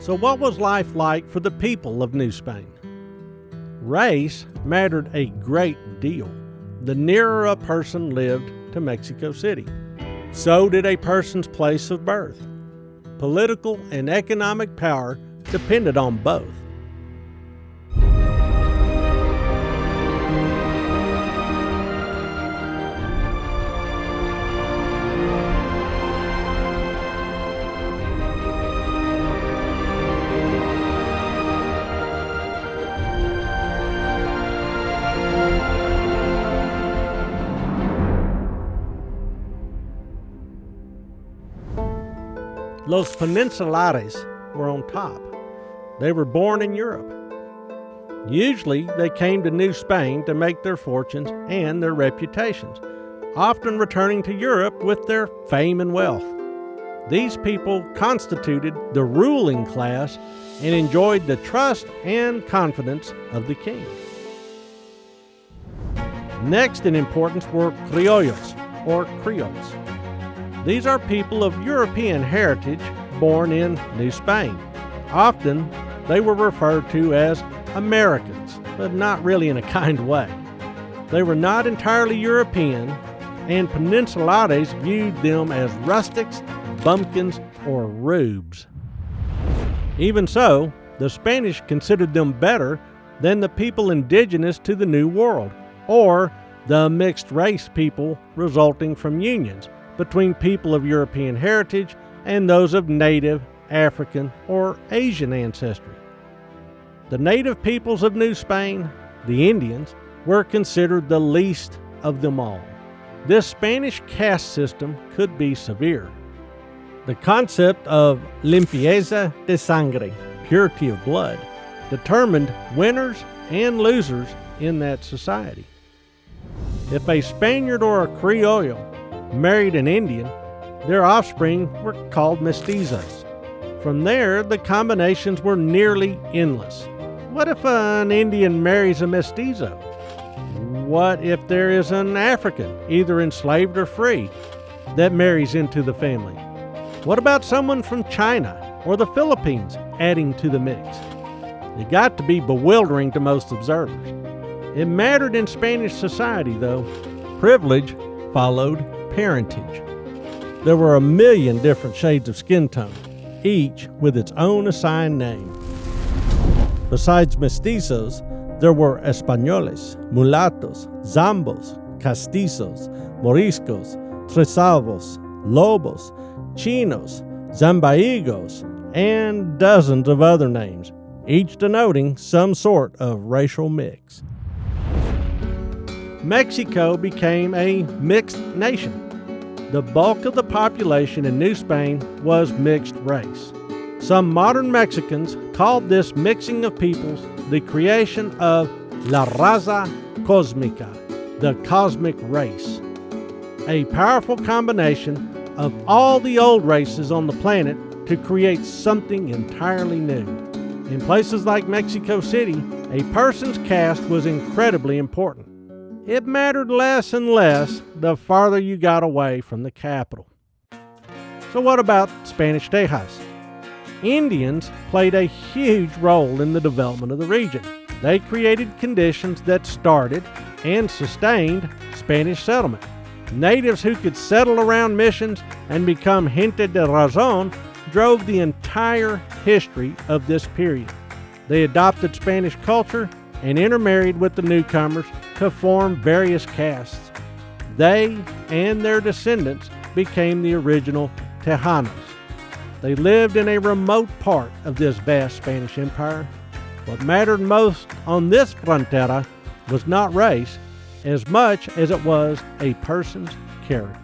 So what was life like for the people of New Spain? Race mattered a great deal. The nearer a person lived to Mexico City, so did a person's place of birth. Political and economic power depended on both. Los Peninsulares were on top. They were born in Europe. Usually, they came to New Spain to make their fortunes and their reputations, often returning to Europe with their fame and wealth. These people constituted the ruling class and enjoyed the trust and confidence of the king. Next in importance were criollos, or Creoles. These are people of European heritage born in New Spain. Often, they were referred to as Americans, but not really in a kind way. They were not entirely European, and Peninsulares viewed them as rustics, bumpkins, or rubes. Even so, the Spanish considered them better than the people indigenous to the New World, or the mixed-race people resulting from unions between people of European heritage and those of native, African, or Asian ancestry. The native peoples of New Spain, the Indians, were considered the least of them all. This Spanish caste system could be severe. The concept of limpieza de sangre, purity of blood, determined winners and losers in that society. If a Spaniard or a Criollo married an Indian, their offspring were called mestizos. From there, the combinations were nearly endless. What if an Indian marries a mestizo? What if there is an African, either enslaved or free, that marries into the family? What about someone from China or the Philippines adding to the mix? It got to be bewildering to most observers. It mattered in Spanish society, though. Privilege followed parentage. There were 1 million different shades of skin tone, each with its own assigned name. Besides mestizos, there were españoles, mulatos, zambos, castizos, moriscos, tresalvos, lobos, chinos, zambaigos, and dozens of other names, each denoting some sort of racial mix. Mexico became a mixed nation. The bulk of the population in New Spain was mixed race. Some modern Mexicans called this mixing of peoples the creation of La Raza Cósmica, the cosmic race, a powerful combination of all the old races on the planet to create something entirely new. In places like Mexico City, a person's caste was incredibly important. It mattered less and less the farther you got away from the capital. So what about Spanish Tejas? Indians played a huge role in the development of the region. They created conditions that started and sustained Spanish settlement. Natives who could settle around missions and become gente de razón drove the entire history of this period. They adopted Spanish culture and intermarried with the newcomers to form various castes. They and their descendants became the original Tejanos. They lived in a remote part of this vast Spanish empire. What mattered most on this frontera was not race as much as it was a person's character.